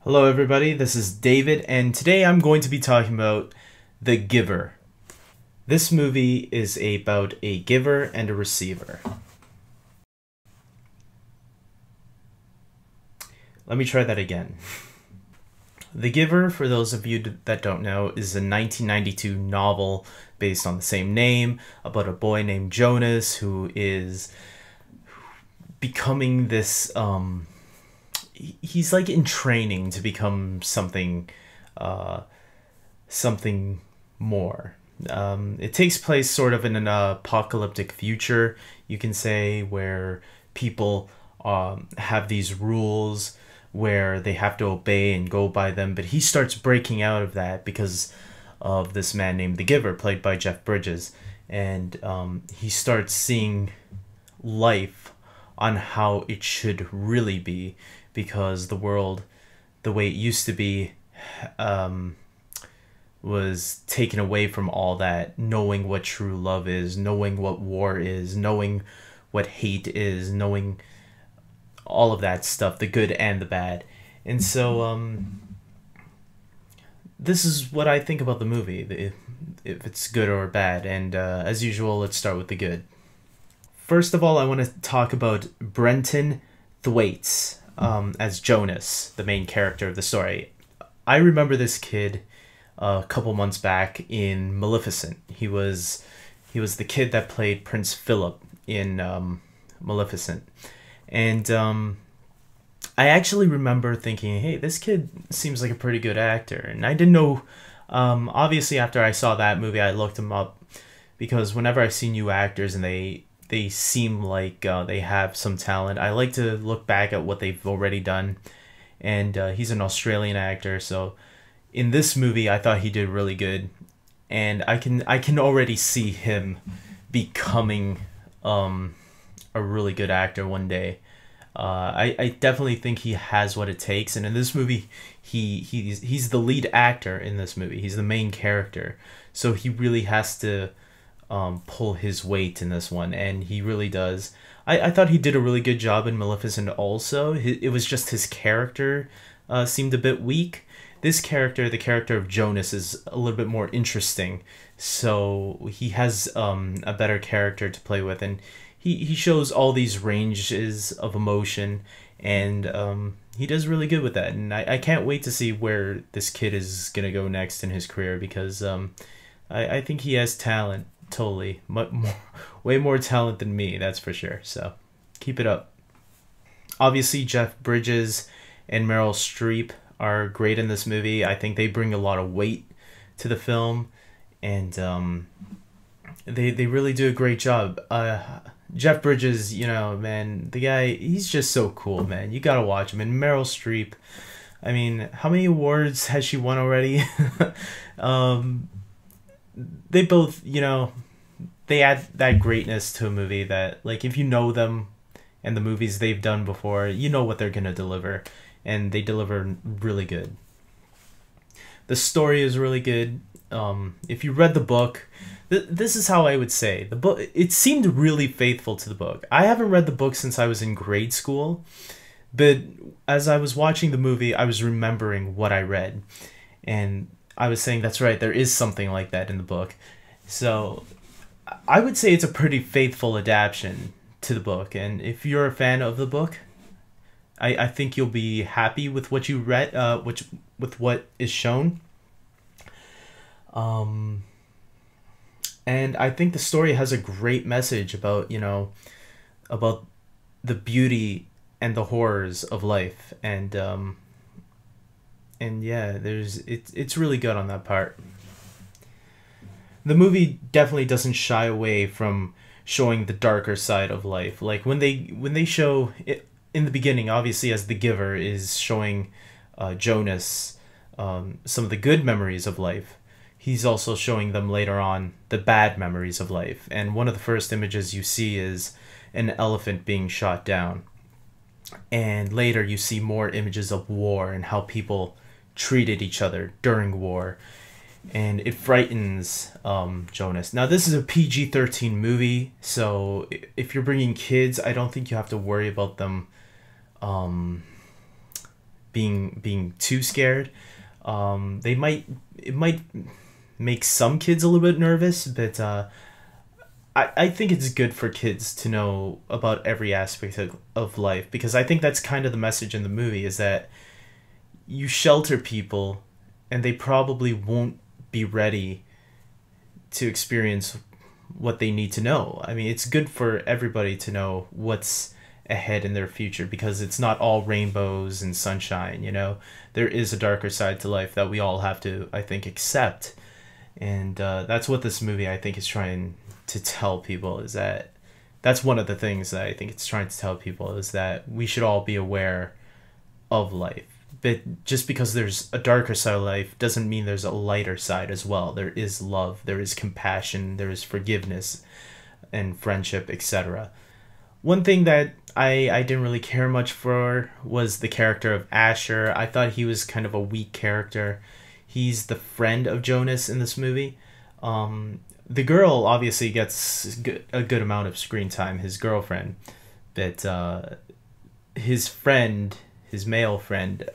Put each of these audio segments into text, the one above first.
Hello, everybody. This is David, and today I'm going to be talking about The Giver. This movie is about a giver and a receiver. Let me try that again. The Giver, for those of you that don't know, is a 1992 novel based on the same name about a boy named Jonas who is becoming this he's like in training to become something something more. It takes place sort of in an apocalyptic future, you can say, where people have these rules where they have to obey and go by them, but he starts breaking out of that because of this man named the Giver, played by Jeff Bridges, and he starts seeing life on how it should really be, because the world, the way it used to be, was taken away from all that, knowing what true love is, knowing what war is, knowing what hate is, knowing all of that stuff, the good and the bad. And so this is what I think about the movie, if it's good or bad. And as usual, let's start with the good. First of all, I want to talk about Brenton Thwaites as Jonas, the main character of the story. I remember this kid a couple months back in Maleficent. He was the kid that played Prince Philip in Maleficent. And I actually remember thinking, hey, this kid seems like a pretty good actor. And I didn't know, obviously after I saw that movie, I looked him up, because whenever I see new actors and they seem like they have some talent, I like to look back at what they've already done. And he's an Australian actor, so in this movie I thought he did really good, and I can already see him becoming a really good actor one day. I definitely think he has what it takes, and in this movie he's the lead actor in this movie. He's the main character, so he really has to pull his weight in this one, and he really does. I thought he did a really good job in Maleficent also. It was just his character seemed a bit weak. This character, the character of Jonas, is a little bit more interesting, so he has a better character to play with, and he shows all these ranges of emotion, and he does really good with that, and I can't wait to see where this kid is going to go next in his career, because I think he has talent. Totally, way more talent than me, that's for sure. So keep it up. Obviously, Jeff Bridges and Meryl Streep are great in this movie. I think they bring a lot of weight to the film, and they really do a great job. Jeff Bridges, you know, man, the guy, he's just so cool, man. You gotta watch him. And Meryl Streep, I mean, how many awards has she won already? They both, you know, they add that greatness to a movie that, like, if you know them and the movies they've done before, you know what they're gonna deliver, and they deliver really good. The story is really good. If you read the book, this is how I would say the book. It seemed really faithful to the book. I haven't read the book since I was in grade school, but as I was watching the movie, I was remembering what I read, and I was saying, that's right, there is something like that in the book. So I would say it's a pretty faithful adaptation to the book. And if you're a fan of the book, I think you'll be happy with what you read, with what is shown. And I think the story has a great message about, you know, about the beauty and the horrors of life. And yeah, it's really good on that part. The movie definitely doesn't shy away from showing the darker side of life. Like when they show it in the beginning, obviously, as the Giver is showing Jonas some of the good memories of life, he's also showing them later on the bad memories of life. And one of the first images you see is an elephant being shot down. And later you see more images of war and how people treated each other during war, and it frightens Jonas. Now, this is a PG-13 movie, so if you're bringing kids, I don't think you have to worry about them being too scared. It might make some kids a little bit nervous, but I think it's good for kids to know about every aspect of life, because I think that's kind of the message in the movie, is that you shelter people and they probably won't be ready to experience what they need to know. I mean, it's good for everybody to know what's ahead in their future, because it's not all rainbows and sunshine, you know. There is a darker side to life that we all have to, I think, accept. And that's what this movie, I think, is trying to tell people, is that that's one of the things that I think it's trying to tell people, is that we should all be aware of life. But just because there's a darker side of life doesn't mean there's a lighter side as well. There is love, there is compassion, there is forgiveness and friendship, etc. One thing that I didn't really care much for was the character of Asher. I thought he was kind of a weak character. He's the friend of Jonas in this movie. The girl obviously gets a good amount of screen time, his girlfriend, but his friend, his male friend,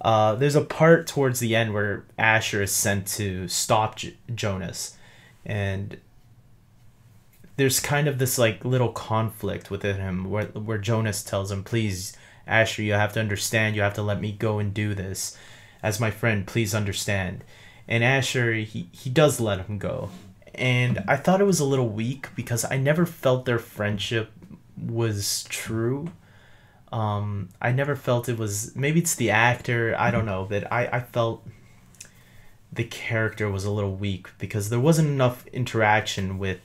there's a part towards the end where Asher is sent to stop Jonas, and there's kind of this like little conflict within him where Jonas tells him, please, Asher, you have to understand, you have to let me go and do this. As my friend, please understand. And Asher, he does let him go. And I thought it was a little weak, because I never felt their friendship was true. I never felt it was, maybe it's the actor, I don't know, but I felt the character was a little weak, because there wasn't enough interaction with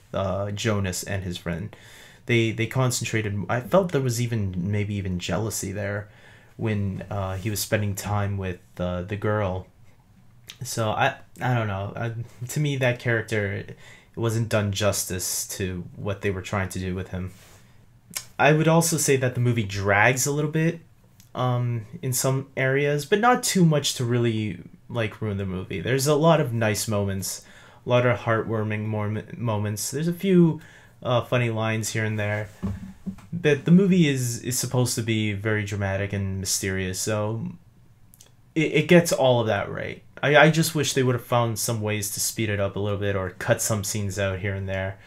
Jonas and his friend. They concentrated, I felt there was maybe even jealousy there when he was spending time with the girl. So I don't know. To me, that character, it wasn't done justice to what they were trying to do with him. I would also say that the movie drags a little bit in some areas, but not too much to really like ruin the movie. There's a lot of nice moments, a lot of heartwarming moments. There's a few funny lines here and there. But the movie is supposed to be very dramatic and mysterious, so it gets all of that right. I just wish they would have found some ways to speed it up a little bit, or cut some scenes out here and there.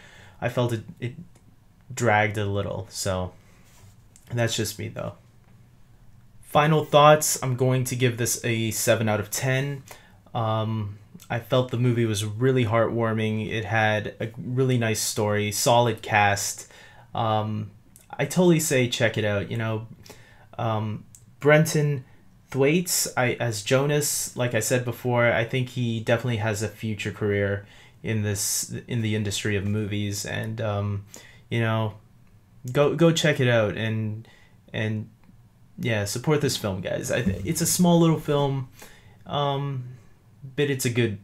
I felt it dragged a little, so that's just me though. Final thoughts, I'm going to give this a 7 out of 10. I felt the movie was really heartwarming. It had a really nice story, solid cast. I totally say check it out. You know, Brenton Thwaites as Jonas, like I said before, I think he definitely has a future career in the industry of movies, and you know, go check it out, and yeah, support this film, guys. It's a small little film, but it's a good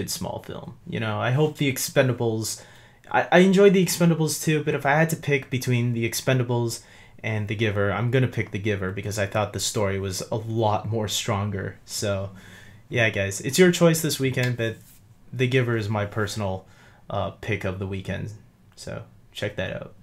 small film. You know, I hope the Expendables. I enjoyed the Expendables too, but if I had to pick between the Expendables and The Giver, I'm gonna pick The Giver, because I thought the story was a lot more stronger. So yeah, guys, it's your choice this weekend, but The Giver is my personal pick of the weekend. So check that out.